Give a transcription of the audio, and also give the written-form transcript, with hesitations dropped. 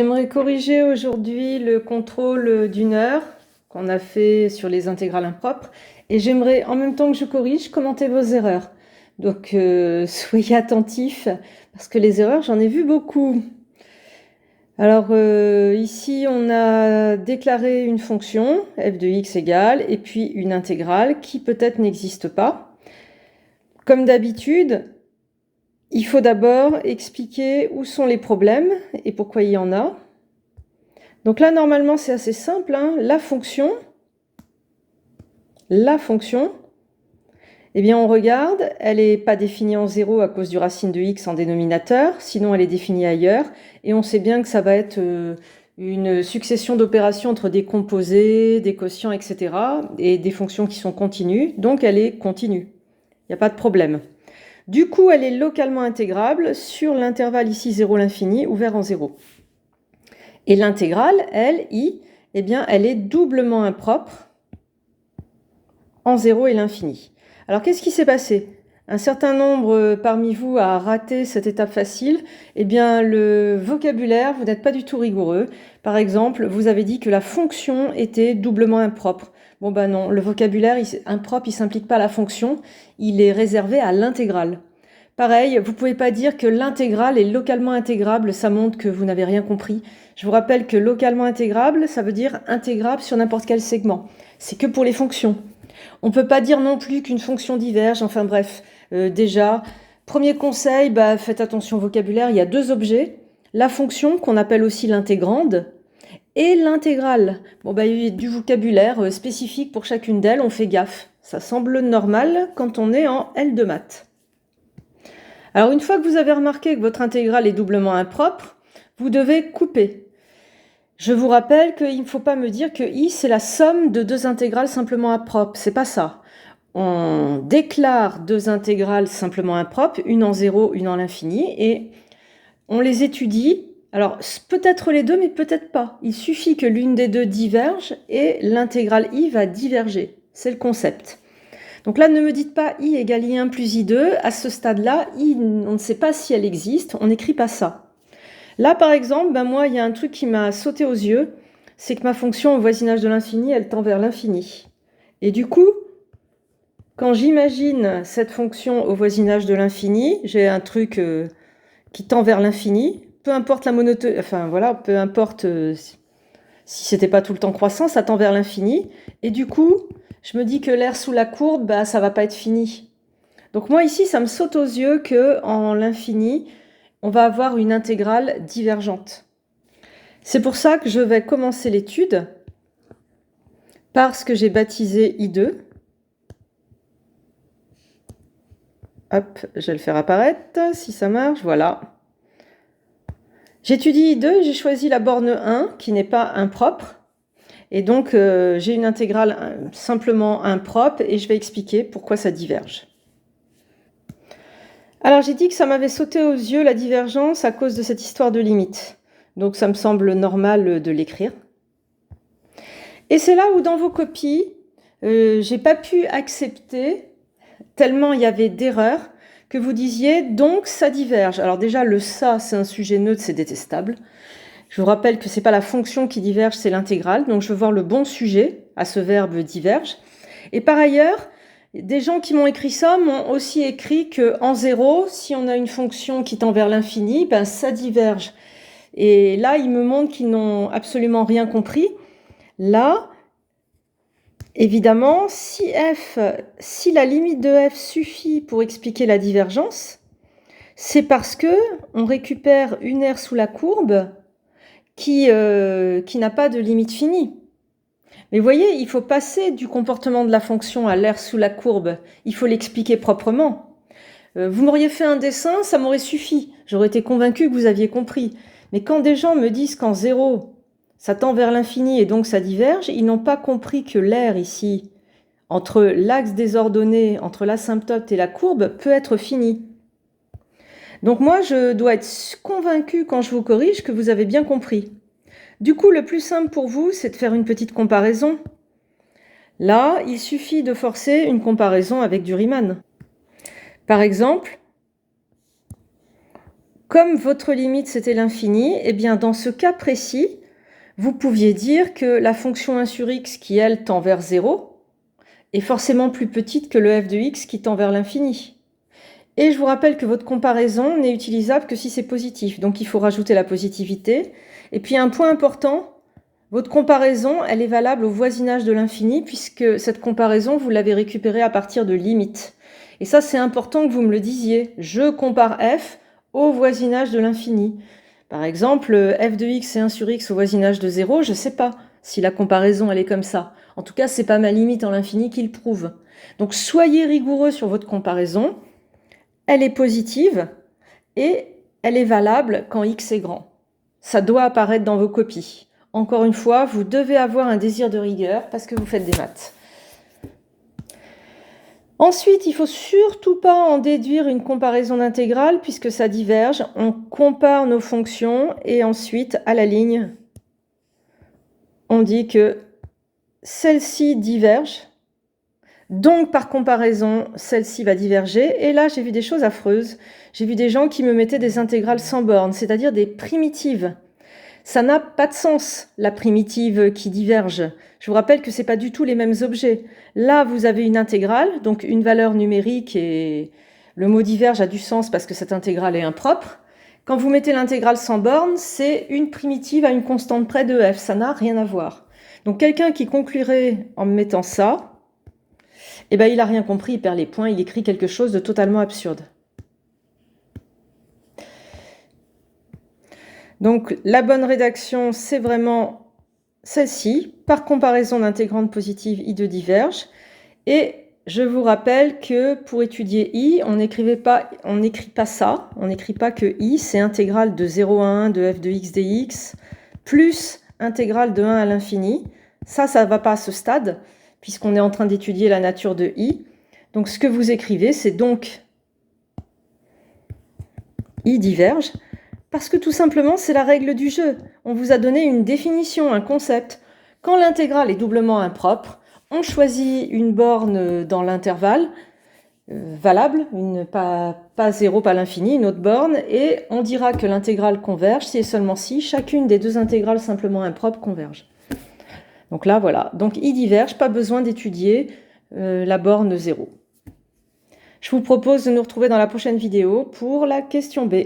J'aimerais corriger aujourd'hui le contrôle d'une heure qu'on a fait sur les intégrales impropres et j'aimerais en même temps que je corrige commenter vos erreurs. Donc soyez attentifs parce que les erreurs j'en ai vu beaucoup. Alors ici on a déclaré une fonction f de x égale et puis une intégrale qui peut-être n'existe pas. Comme d'habitude, il faut d'abord expliquer où sont les problèmes et pourquoi il y en a. Donc là, normalement, c'est assez simple, hein. La fonction, eh bien, on regarde, elle n'est pas définie en 0 à cause du racine de x en dénominateur, sinon elle est définie ailleurs, et on sait bien que ça va être une succession d'opérations entre des composés, des quotients, etc., et des fonctions qui sont continues, donc elle est continue. Il n'y a pas de problème. Du coup, elle est localement intégrable sur l'intervalle ici 0 l'infini, ouvert en 0. Et l'intégrale, elle, i, eh bien, elle est doublement impropre en 0 et l'infini. Alors, qu'est-ce qui s'est passé? Un certain nombre parmi vous a raté cette étape facile. Eh bien, le vocabulaire, vous n'êtes pas du tout rigoureux. Par exemple, vous avez dit que la fonction était doublement impropre. Bon ben non, le vocabulaire impropre, il ne s'implique pas à la fonction, il est réservé à l'intégrale. Pareil, vous ne pouvez pas dire que l'intégrale est localement intégrable, ça montre que vous n'avez rien compris. Je vous rappelle que localement intégrable, ça veut dire intégrable sur n'importe quel segment. C'est que pour les fonctions. On ne peut pas dire non plus qu'une fonction diverge, enfin bref. Déjà, premier conseil, faites attention au vocabulaire, il y a deux objets. La fonction, qu'on appelle aussi l'intégrande, et l'intégrale. Bon, il y a du vocabulaire spécifique pour chacune d'elles, on fait gaffe. Ça semble normal quand on est en L de maths. Alors une fois que vous avez remarqué que votre intégrale est doublement impropre, vous devez couper. Je vous rappelle qu'il ne faut pas me dire que i c'est la somme de deux intégrales simplement impropres, c'est pas ça. On déclare deux intégrales simplement impropres, une en 0, une en l'infini, et on les étudie. Alors peut-être les deux, mais peut-être pas. Il suffit que l'une des deux diverge et l'intégrale i va diverger. C'est le concept. Donc là, ne me dites pas i égale i1 plus i2. À ce stade-là, i, on ne sait pas si elle existe, on n'écrit pas ça. Là, par exemple, moi, il y a un truc qui m'a sauté aux yeux, c'est que ma fonction au voisinage de l'infini, elle tend vers l'infini. Et du coup, quand j'imagine cette fonction au voisinage de l'infini, j'ai un truc qui tend vers l'infini, peu importe la monotonie, enfin voilà, peu importe si c'était pas tout le temps croissant, ça tend vers l'infini. Et du coup, je me dis que l'air sous la courbe, ça va pas être fini. Donc moi ici, ça me saute aux yeux que en l'infini, on va avoir une intégrale divergente. C'est pour ça que je vais commencer l'étude par ce que j'ai baptisé I2. Hop, je vais le faire apparaître, si ça marche, voilà. J'étudie I2, j'ai choisi la borne 1, qui n'est pas impropre. Et donc, j'ai une intégrale simplement impropre, et je vais expliquer pourquoi ça diverge. Alors, j'ai dit que ça m'avait sauté aux yeux la divergence à cause de cette histoire de limite. Donc, ça me semble normal de l'écrire. Et c'est là où, dans vos copies, j'ai pas pu accepter, tellement il y avait d'erreurs, que vous disiez « donc ça diverge ». Alors déjà, le « ça », c'est un sujet neutre, c'est détestable. Je vous rappelle que c'est pas la fonction qui diverge, c'est l'intégrale. Donc je veux voir le bon sujet à ce verbe « diverge ». Et par ailleurs, des gens qui m'ont écrit ça m'ont aussi écrit qu'en 0, si on a une fonction qui tend vers l'infini, ça diverge. Et là, ils me montrent qu'ils n'ont absolument rien compris. Là, évidemment, si la limite de f suffit pour expliquer la divergence, c'est parce que on récupère une aire sous la courbe qui n'a pas de limite finie. Mais vous voyez, il faut passer du comportement de la fonction à l'aire sous la courbe. Il faut l'expliquer proprement. Vous m'auriez fait un dessin, ça m'aurait suffi. J'aurais été convaincue que vous aviez compris. Mais quand des gens me disent qu'en 0, ça tend vers l'infini et donc ça diverge, ils n'ont pas compris que l'aire ici, entre l'axe des ordonnées, entre l'asymptote et la courbe, peut être fini. Donc moi, je dois être convaincue quand je vous corrige que vous avez bien compris. Du coup, le plus simple pour vous, c'est de faire une petite comparaison. Là, il suffit de forcer une comparaison avec du Riemann. Par exemple, Comme votre limite c'était l'infini, eh bien dans ce cas précis, vous pouviez dire que la fonction 1 sur x qui, elle, tend vers 0, est forcément plus petite que le f de x qui tend vers l'infini. Et je vous rappelle que votre comparaison n'est utilisable que si c'est positif, donc il faut rajouter la positivité. Et puis un point important, votre comparaison, elle est valable au voisinage de l'infini, puisque cette comparaison, vous l'avez récupérée à partir de limites. Et ça, c'est important que vous me le disiez. Je compare f au voisinage de l'infini. Par exemple, f de x et 1 sur x au voisinage de 0, je ne sais pas si la comparaison, elle est comme ça. En tout cas, ce n'est pas ma limite en l'infini qui le prouve. Donc, soyez rigoureux sur votre comparaison. Elle est positive et elle est valable quand x est grand. Ça doit apparaître dans vos copies. Encore une fois, vous devez avoir un désir de rigueur parce que vous faites des maths. Ensuite, il ne faut surtout pas en déduire une comparaison d'intégrale puisque ça diverge. On compare nos fonctions et ensuite, à la ligne, on dit que celle-ci diverge. Donc, par comparaison, celle-ci va diverger. Et là, j'ai vu des choses affreuses. J'ai vu des gens qui me mettaient des intégrales sans bornes, c'est-à-dire des primitives. Ça n'a pas de sens, la primitive qui diverge. Je vous rappelle que ce n'est pas du tout les mêmes objets. Là, vous avez une intégrale, donc une valeur numérique, et le mot diverge a du sens parce que cette intégrale est impropre. Quand vous mettez l'intégrale sans borne, c'est une primitive à une constante près de f. Ça n'a rien à voir. Donc quelqu'un qui conclurait en me mettant ça, eh ben, il n'a rien compris, il perd les points, il écrit quelque chose de totalement absurde. Donc la bonne rédaction, c'est vraiment celle-ci. Par comparaison d'intégrante positive, I2 diverge. Et je vous rappelle que pour étudier I, on n'écrit pas ça. On n'écrit pas que I, c'est intégrale de 0 à 1 de f de x dx, plus intégrale de 1 à l'infini. Ça ne va pas à ce stade, puisqu'on est en train d'étudier la nature de I. Donc ce que vous écrivez, c'est donc I diverge. Parce que tout simplement, c'est la règle du jeu. On vous a donné une définition, un concept. Quand l'intégrale est doublement impropre, on choisit une borne dans l'intervalle, valable, pas 0, pas l'infini, une autre borne, et on dira que l'intégrale converge si et seulement si chacune des deux intégrales simplement impropres converge. Donc là, voilà. Donc I diverge, pas besoin d'étudier la borne 0. Je vous propose de nous retrouver dans la prochaine vidéo pour la question B.